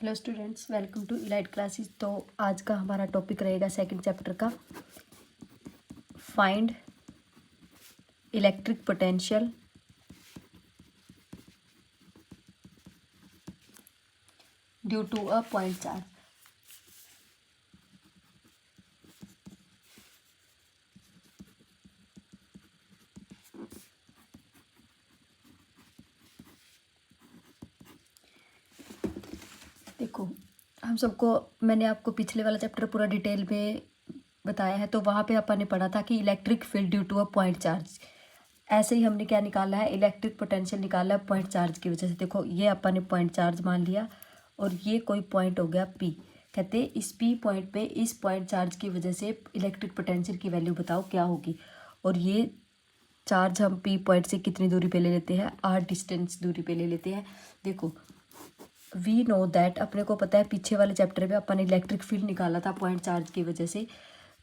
Hello students, welcome to Elite classes. तो आज का हमारा टॉपिक रहेगा सेकंड चैप्टर का find electric potential due to a point charge. देखो, हम सबको मैंने आपको पिछले वाला चैप्टर पूरा डिटेल में बताया है। तो वहाँ पे अपन ने पढ़ा था कि electric field due to a point charge. ऐसे ही हमने क्या निकाला है, इलेक्ट्रिक पोटेंशियल निकाला है पॉइंट चार्ज की वजह से। देखो, ये अपन ने पॉइंट चार्ज मान लिया और ये कोई पॉइंट हो गया पी। कहते हैं इस पी पॉइंट पे इस पॉइंट चार्ज की वजह से इलेक्ट्रिक पोटेंशियल की वैल्यू बताओ क्या होगी। और ये चार्ज हम पी पॉइंट से कितनी दूरी पे ले लेते हैं, आर डिस्टेंस दूरी पे ले लेते हैं। देखो, वी नो दैट, अपने को पता है पीछे वाले चैप्टर में अपन ने इलेक्ट्रिक फील्ड निकाला था पॉइंट चार्ज की वजह से।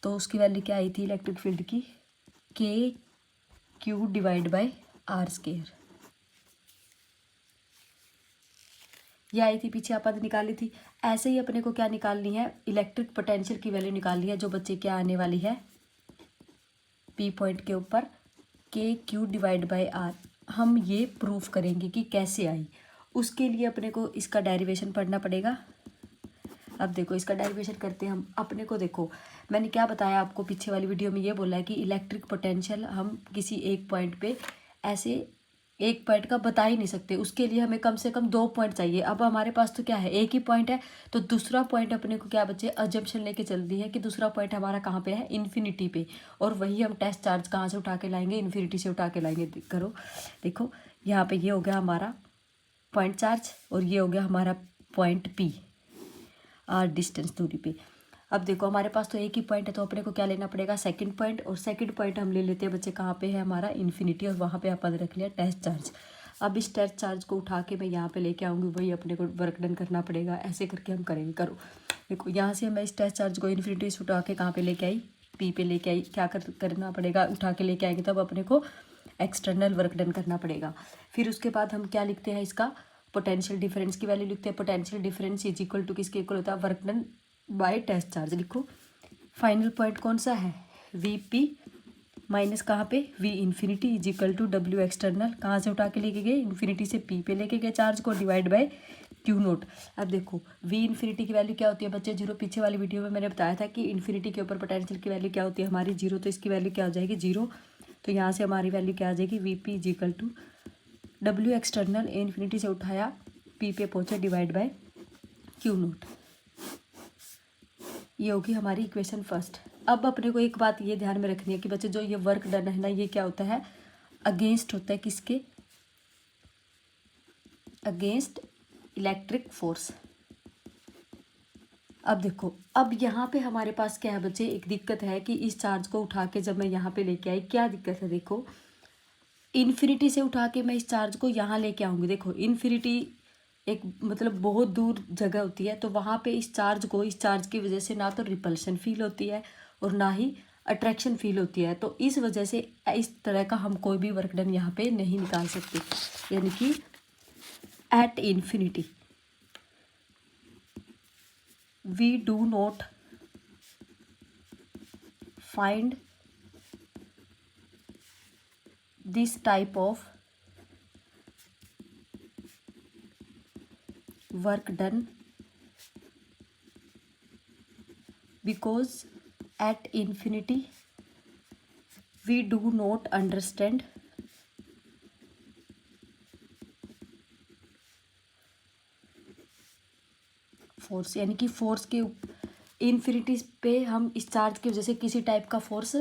तो उसकी वैल्यू क्या आई थी इलेक्ट्रिक फील्ड की, k q divide by r square. ये आई थी पीछे अपन निकाली थी। ऐसे ही अपने को क्या निकालनी है, इलेक्ट्रिक पोटेंशियल की वैल्यू निकालनी है, जो बच्चे क्या आने वाली है पी पॉइंट के ऊपर के क्यू डिवाइड बाय आर। हम ये प्रूफ करेंगे कि कैसे आई। उसके लिए अपने को इसका डेरिवेशन पढ़ना पड़ेगा। अब देखो, इसका डेरिवेशन करते हैं हम। अपने को देखो, मैंने क्या बताया आपको पीछे वाली वीडियो में, ये बोला है कि इलेक्ट्रिक पोटेंशियल हम किसी एक पॉइंट पे ऐसे एक पॉइंट का बता ही नहीं सकते। उसके लिए हमें कम से कम 2 पॉइंट चाहिए। अब हमारे पास तो क्या है, एक ही पॉइंट है। तो दूसरा पॉइंट अपने को क्या बच्चे अजम्पशन लेके चलती है कि दूसरा पॉइंट हमारा कहाँ पे है, इन्फिनिटी पे। और वही हम टेस्ट चार्ज कहाँ से उठा के लाएंगे, इन्फिनिटी से उठा के लाएंगे। करो, देखो यहाँ पे ये हो गया हमारा पॉइंट चार्ज और ये हो गया हमारा पॉइंट पी, आर डिस्टेंस दूरी पे। अब देखो, हमारे पास तो एक ही पॉइंट है, तो अपने को क्या लेना पड़ेगा, सेकंड पॉइंट। और सेकंड पॉइंट हम ले लेते हैं बच्चे कहाँ पे है हमारा, इन्फिनिटी। और वहाँ पे अपन रख लिया टेस्ट चार्ज। अब इस टेस्ट चार्ज को उठा के मैं यहाँ पे लेके आऊँगी, वही अपने को वर्क डन करना पड़ेगा। ऐसे करके हम करेंगे। करो, देखो यहाँ से मैं इस टेस्ट चार्ज को इन्फिनिटी से उठा के कहाँ पे लेके आई, पी पे लेके आई। क्या करना पड़ेगा, उठा के लेके आएंगे तब अपने को एक्सटर्नल वर्क डन करना पड़ेगा। फिर उसके बाद हम क्या लिखते हैं, इसका पोटेंशियल डिफरेंस की वैल्यू लिखते हैं। Potential difference is equal to किसके इक्वल होता है, work done by test charge. लिखो, फाइनल पॉइंट कौन सा है, वी पी माइनस कहाँ पे, V infinity is equal to W external. कहाँ से उठा के लेके गए, इन्फिनिटी से पी पे लेके गए चार्ज को, डिवाइड बाय क्यू नोट। अब देखो, वी इन्फिनिटी की वैल्यू क्या होती है बच्चे, 0। पीछे वाली वीडियो में मैंने बताया था कि इन्फिनिटी के ऊपर पोटेंशियल की वैल्यू क्या होती है हमारी, 0। तो इसकी वैल्यू क्या हो जाएगी, 0। तो यहाँ से हमारी वैल्यू क्या आ जाएगी, V P is equal to W external, infinity से उठाया पी पे पहुँचे, डिवाइड बाय क्यू नोट। ये होगी हमारी इक्वेशन फर्स्ट। अब अपने को एक बात ये ध्यान में रखनी है कि बच्चे जो ये वर्क डन है ना, ये क्या होता है, अगेंस्ट होता है किसके, अगेंस्ट इलेक्ट्रिक फोर्स। अब देखो, अब यहाँ पे हमारे पास क्या है बच्चे, एक दिक्कत है कि इस चार्ज को उठा के जब मैं यहाँ पे लेके आई, क्या दिक्कत है, देखो इन्फिनिटी से उठा के मैं इस चार्ज को यहाँ लेके आऊँगी। देखो, इन्फिनिटी एक मतलब बहुत दूर जगह होती है, तो वहाँ पे इस चार्ज की वजह से ना तो रिपल्शन फील होती है और ना ही अट्रैक्शन फील होती है। तो इस वजह से इस तरह का हम कोई भी वर्क डन यहाँ पे नहीं निकाल सकते। यानी कि at infinity we do not find this type of work done because at infinity we do not understand force. यानी कि फोर्स के इन्फिनिटी पे हम इस चार्ज की वजह से किसी टाइप का फोर्स,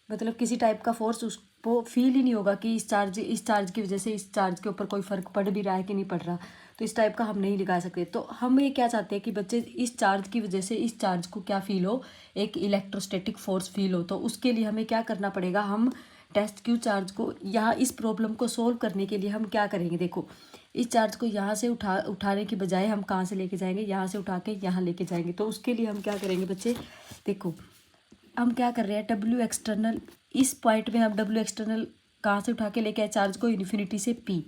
मतलब किसी टाइप का फोर्स उसको फील ही नहीं होगा कि इस चार्ज की वजह से इस चार्ज के ऊपर कोई फ़र्क पड़ भी रहा है कि नहीं पड़ रहा। तो इस टाइप का हम नहीं लगा सकते। तो हम ये क्या चाहते हैं कि बच्चे इस चार्ज की वजह से इस चार्ज को क्या फील हो, एक इलेक्ट्रोस्टैटिक फोर्स फील हो। तो उसके लिए हमें क्या करना पड़ेगा, हम टेस्ट क्यू चार्ज को यहाँ इस प्रॉब्लम को सोल्व करने के लिए हम क्या करेंगे, देखो इस चार्ज को यहाँ से उठाने की बजाय हम कहाँ से लेके जाएंगे, यहाँ से उठा के यहाँ लेके जाएंगे। तो उसके लिए हम क्या करेंगे बच्चे, देखो हम क्या कर रहे हैं, डब्ल्यू एक्सटर्नल, इस पॉइंट में हम डब्ल्यू एक्सटर्नल कहाँ से उठा के लेके आए चार्ज को, इन्फिनिटी से पी।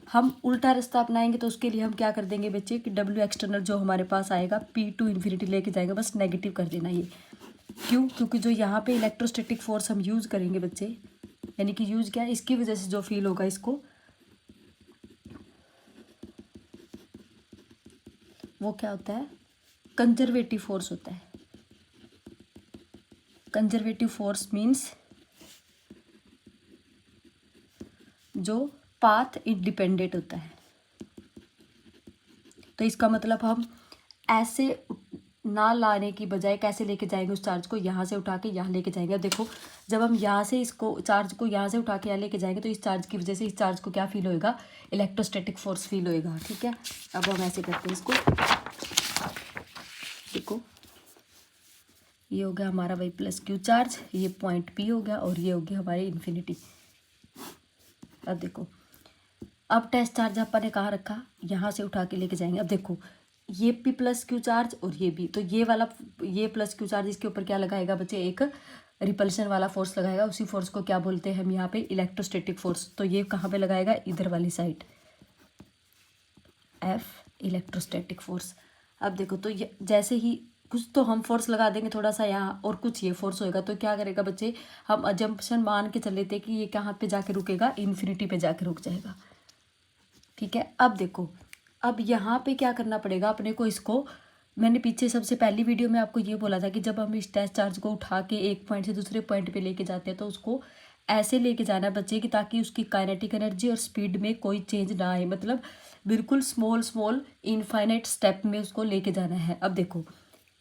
हम उल्टा रास्ता अपनाएंगे तो उसके लिए हम क्या कर देंगे बच्चे कि डब्ल्यू एक्सटर्नल जो हमारे पास आएगा पी टू इन्फिनिटी लेके जाएगा, बस नेगेटिव कर देना ये। क्यों? क्योंकि जो यहाँ पे इलेक्ट्रोस्टैटिक फोर्स हम यूज़ करेंगे बच्चे, यानी कि यूज़ क्या है, इसकी वजह से जो फील होगा इसको, वो क्या होता है, कंजर्वेटिव फोर्स होता है। कंजर्वेटिव फोर्स मीन्स जो पाथ इंडिपेंडेंट होता है। तो इसका मतलब हम ऐसे ना लाने की बजाय कैसे लेके जाएंगे उस चार्ज को, यहाँ से उठा के यहाँ लेके जाएंगे। अब देखो जब हम यहाँ से इसको चार्ज को यहाँ से उठा के यहाँ लेके जाएंगे तो इस चार्ज की वजह से इस चार्ज को क्या फील होएगा, इलेक्ट्रोस्टैटिक फोर्स फील होएगा। ठीक है, अब हम ऐसे करते हैं इसको, देखो ये हो गया हमारा वही प्लस क्यू चार्ज, ये पॉइंट पी हो गया और ये हो गया हमारी इन्फिनिटी। अब देखो अब टेस्ट चार्ज अपन ने कहाँ रखा, यहाँ से उठा के लेके जाएंगे। अब देखो ये पी प्लस क्यू चार्ज और ये भी, तो ये वाला ये प्लस क्यू चार्ज इसके ऊपर क्या लगाएगा बच्चे, एक रिपल्शन वाला फोर्स लगाएगा। उसी फोर्स को क्या बोलते हैं हम यहाँ पे, इलेक्ट्रोस्टैटिक फोर्स। तो ये कहाँ पे लगाएगा, इधर वाली साइड, एफ इलेक्ट्रोस्टैटिक फोर्स। अब देखो तो ये जैसे ही कुछ तो हम फोर्स लगा देंगे थोड़ा सा यहाँ और कुछ ये फोर्स होएगा, तो क्या करेगा बच्चे, हम अजम्पशन मान के चल लेते कि ये कहाँ पे जाके रुकेगा, इन्फिनिटी पे जाके रुक जाएगा। ठीक है, अब देखो अब यहाँ पे क्या करना पड़ेगा अपने को, इसको मैंने पीछे सबसे पहली वीडियो में आपको ये बोला था कि जब हम इस टेस्ट चार्ज को उठा के एक पॉइंट से दूसरे पॉइंट पे लेके जाते हैं तो उसको ऐसे लेके जाना है बच्चे कि ताकि उसकी काइनेटिक एनर्जी और स्पीड में कोई चेंज ना आए, मतलब बिल्कुल स्मॉल स्मॉल इनफाइनाइट स्टेप में उसको लेके जाना है। अब देखो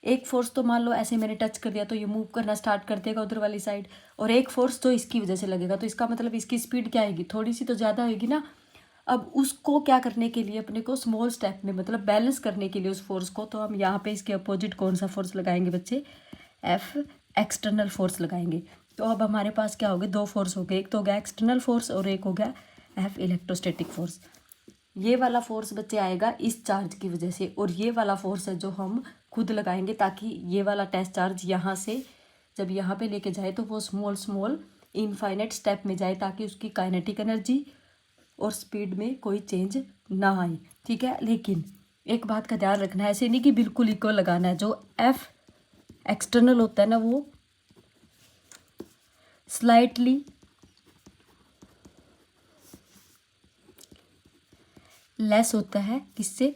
एक फोर्स तो मान लो ऐसे मैंने टच कर दिया तो ये मूव करना स्टार्ट कर देगा उधर वाली साइड, और एक फोर्स तो इसकी वजह से लगेगा, तो इसका मतलब इसकी स्पीड क्या आएगी, थोड़ी सी तो ज़्यादा होगी ना। अब उसको क्या करने के लिए अपने को स्मॉल स्टेप में, मतलब बैलेंस करने के लिए उस फोर्स को, तो हम यहाँ पे इसके अपोजिट कौन सा फोर्स लगाएंगे बच्चे, एफ एक्सटर्नल फोर्स लगाएंगे। तो अब हमारे पास क्या हो गए, दो फोर्स हो गए, एक तो हो गया एक्सटर्नल फोर्स और एक हो गया एफ इलेक्ट्रोस्टैटिक फोर्स। ये वाला फोर्स बच्चे आएगा इस चार्ज की वजह से, और ये वाला फोर्स है जो हम खुद लगाएंगे ताकि ये वाला टेस्ट चार्ज यहाँ से जब यहाँ पे लेके जाए तो वो स्मॉल स्मॉल इनफाइनाइट स्टेप में जाए ताकि उसकी काइनेटिक एनर्जी और स्पीड में कोई चेंज ना आए। ठीक है, लेकिन एक बात का ध्यान रखना है, ऐसे नहीं कि बिल्कुल इक्वल लगाना है। जो एफ एक्सटर्नल होता है ना वो स्लाइटली लेस होता है किससे,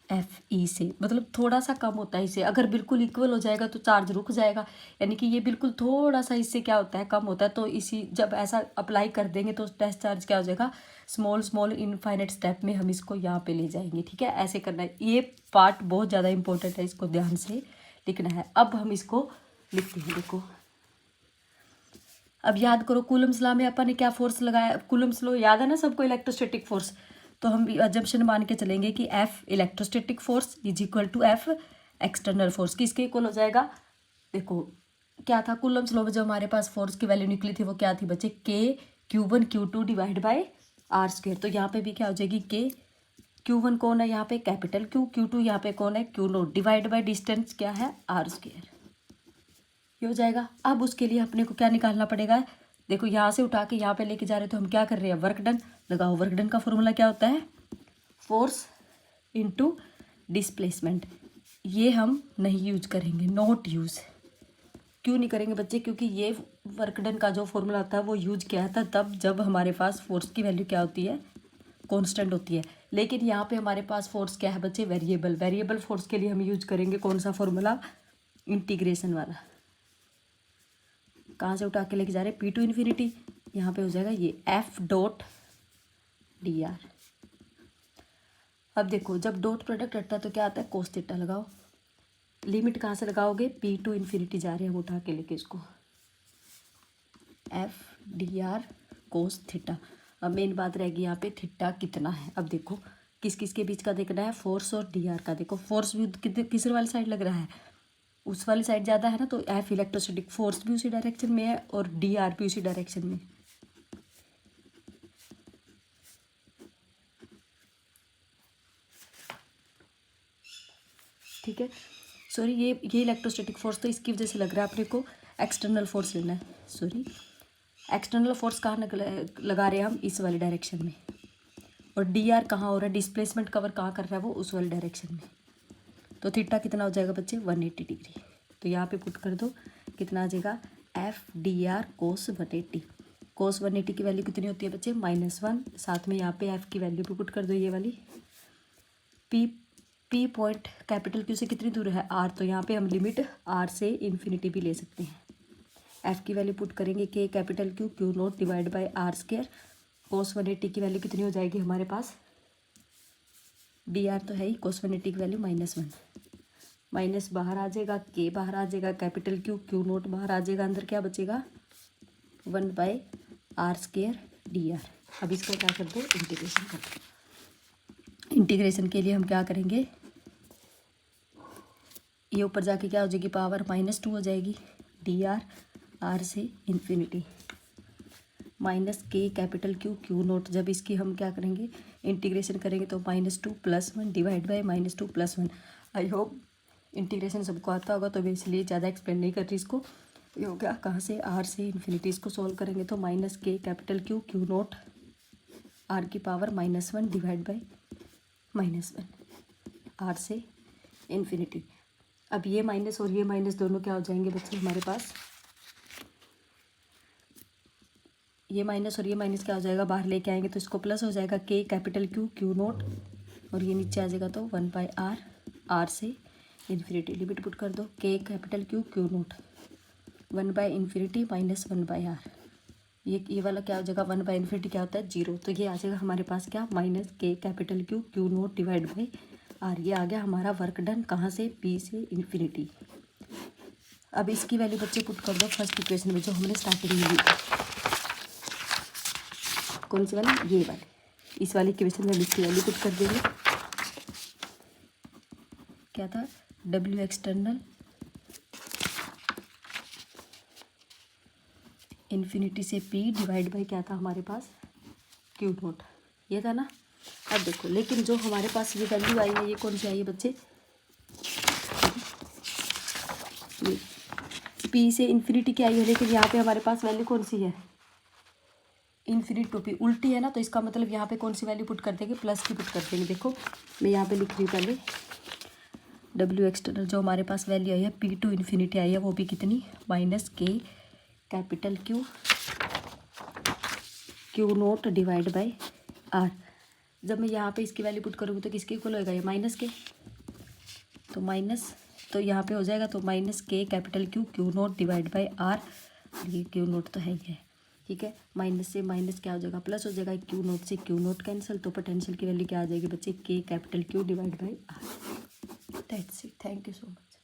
एफ ई से, मतलब थोड़ा सा कम होता है इससे। अगर बिल्कुल इक्वल हो जाएगा तो चार्ज रुक जाएगा, यानी कि ये बिल्कुल थोड़ा सा इससे क्या होता है, कम होता है। तो इसी जब ऐसा अप्लाई कर देंगे तो टेस्ट चार्ज क्या हो जाएगा, स्मॉल स्मॉल इनफाइनाइट स्टेप में हम इसको यहाँ पे ले जाएंगे। ठीक है, ऐसे करना है, ये पार्ट बहुत ज़्यादा इंपॉर्टेंट है, इसको ध्यान से लिखना है। अब हम इसको लिखते हैं, देखो अब याद करो कूलम्स लॉ में अपन ने क्या फोर्स लगाया, कूलम्स लॉ याद है ना सबको, इलेक्ट्रोस्टैटिक फोर्स। तो हम अजम्पशन मान के चलेंगे कि F electrostatic force is equal to F external force, किसके इक्वल हो जाएगा, देखो क्या था कूलम्स लॉ में जो हमारे पास फोर्स की वैल्यू निकली थी वो क्या थी बच्चे, के Q1 Q2 divide by are square. तो यहाँ पे भी क्या हो जाएगी, के Q1 कौन है यहाँ पे, कैपिटल Q, Q2 यहाँ पे कौन है, Q0 डिवाइड बाय डिस्टेंस क्या है, आर स्क्वायर। ये हो जाएगा। अब उसके लिए अपने को क्या निकालना पड़ेगा, देखो यहाँ से उठा के यहाँ पे लेके जा रहे हैं तो हम क्या कर रहे हैं, वर्क डन लगाओ। वर्क डन का फॉर्मूला क्या होता है, फोर्स इनटू डिस्प्लेसमेंट। ये हम नहीं यूज करेंगे, नॉट यूज। क्यों नहीं करेंगे बच्चे, क्योंकि ये वर्क डन का जो फॉर्मूला होता है वो यूज किया था तब जब हमारे पास फोर्स की वैल्यू क्या होती है, कांस्टेंट होती है। लेकिन यहाँ पे हमारे पास फोर्स क्या है बच्चे, वेरिएबल। वेरिएबल फोर्स के लिए हम यूज करेंगे कौन सा फॉर्मूला, इंटीग्रेशन वाला। कहाँ से उठा के लेके जा रहे हैं, पी टू इन्फिनिटी, यहाँ पे हो जाएगा ये एफ डॉट डी आर। अब देखो जब डॉट प्रोडक्ट हटता है तो क्या आता है, कोस थीटा लगाओ। लिमिट कहाँ से लगाओगे, पी टू इन्फिनिटी जा रहे हैं हम उठा के लेके इसको, F D R cos theta. अब मेन बात रहेगी यहाँ पे थीटा कितना है। अब देखो किस किस के बीच का देखना है, फोर्स और डी आर का। देखो फोर्स भी किस वाली साइड लग रहा है, उस वाली साइड ज़्यादा है ना, तो एफ इलेक्ट्रोस्टैटिक फोर्स भी उसी डायरेक्शन में है और डी आर भी उसी डायरेक्शन में। ठीक है, सॉरी ये इलेक्ट्रोस्टैटिक फोर्स तो इसकी वजह से लग रहा है, अपने को एक्सटर्नल फोर्स लेना है। सॉरी एक्सटर्नल फोर्स कहाँ लगा रहे हैं हम, इस वाली डायरेक्शन में, और डी आर कहाँ हो रहा है, डिस्प्लेसमेंट कवर कहाँ कर रहा है वो, उस वाले डायरेक्शन में। तो थीटा कितना हो जाएगा बच्चे 180 डिग्री। तो यहाँ पे पुट कर दो, कितना आ जाएगा एफ डी आर कोस 180। कोस 180 की वैल्यू कितनी होती है बच्चे -1। साथ में यहाँ पे एफ की वैल्यू भी पुट कर दो, ये वाली। पी पॉइंट कैपिटल क्यू से कितनी दूर है आर, तो यहाँ पे हम लिमिट आर से इन्फिनिटी भी ले सकते हैं। एफ की वैल्यू पुट करेंगे के capital Q q naught divide by r square. Cos 180 की वैल्यू कितनी हो जाएगी हमारे पास, डी आर तो है ही, कोस 180 की वैल्यू -1। माइनस बाहर आ जाएगा, के बाहर आ जाएगा, कैपिटल क्यू क्यू नोट बाहर आ जाएगा, अंदर क्या बचेगा 1/r² dr। अब इसको क्या कर दो, इंटीग्रेशन कर दो। इंटीग्रेशन के लिए हम क्या करेंगे, ये ऊपर जाके क्या हो जाएगी, पावर -2 हो जाएगी, dr r से infinity minus k capital Q q note. जब इसकी हम क्या करेंगे, इंटीग्रेशन करेंगे तो -2 + 1 divide by -2 + 1। I hope integration सबको आता होगा, तो मैं इसलिए ज़्यादा एक्सप्लेन नहीं कर रही इसको। ये हो गया कहाँ से, आर से इन्फिनिटी। इसको सॉल्व करेंगे तो minus k capital Q q naught r की पावर -1 डिवाइड बाई -1 आर से इन्फिनिटी। अब ये माइनस और ये माइनस दोनों क्या हो जाएंगे बच्चे हमारे पास, ये माइनस और ये माइनस क्या हो जाएगा, बाहर लेके आएंगे तो इसको प्लस हो जाएगा, के कैपिटल क्यू क्यू नोट, और ये नीचे आ जाएगा तो 1/r आर से इन्फिनिटी। लिमिट पुट कर दो, के capital Q q note 1/∞ minus 1/r। ये वाला क्या हो जाएगा, 1/∞ क्या होता है 0, तो ये आ जाएगा हमारे पास क्या, minus k capital Q q naught divide by r. ये आ गया हमारा वर्क डन, कहाँ से, पी से इन्फिनिटी। अब इसकी वैल्यू बच्चे पुट कर दो फर्स्ट इक्वेशन में जो हमने स्टार्टिंग में ली। कौन सी वाली, ये वाली, इस वाली इक्वेशन में इसकी वैल्यू पुट कर देंगे। क्या था, डब्ल्यू एक्सटर्नल इन्फिनिटी से पी डिवाइड बाई क्या था हमारे पास, क्यू नोट, ये था ना। अब देखो, लेकिन जो हमारे पास ये वैल्यू आई है, ये कौन सी आई है बच्चे, ये पी से इन्फिनिटी की आई है, लेकिन यहाँ पे हमारे पास वैल्यू कौन सी है, इन्फिनिटी टू पी, उल्टी है ना। तो इसका मतलब यहाँ पे कौन सी वैल्यू पुट कर देंगे, प्लस की पुट कर देंगे। देखो मैं यहाँ पे लिख रही हूँ पहले, डब्ल्यू एक्सटर्नल जो हमारे पास वैल्यू आई है पी टू इन्फिनिटी आई है, वो भी कितनी, minus k capital Q q naught divide by r. जब मैं यहाँ पे इसकी वैल्यू पुट करूँगी तो किसके इक्वल होएगा, ये माइनस के, तो माइनस, तो यहाँ पे हो जाएगा तो minus k capital Q q naught divide by r. ये क्यू नोट तो है ही है, ठीक है। माइनस से माइनस क्या हो जाएगा, प्लस हो जाएगा, क्यू नोट से क्यू नोट कैंसिल, तो पोटेंशियल की वैल्यू क्या आ जाएगी बच्चे, k capital Q divide by r. That's it, thank you so much.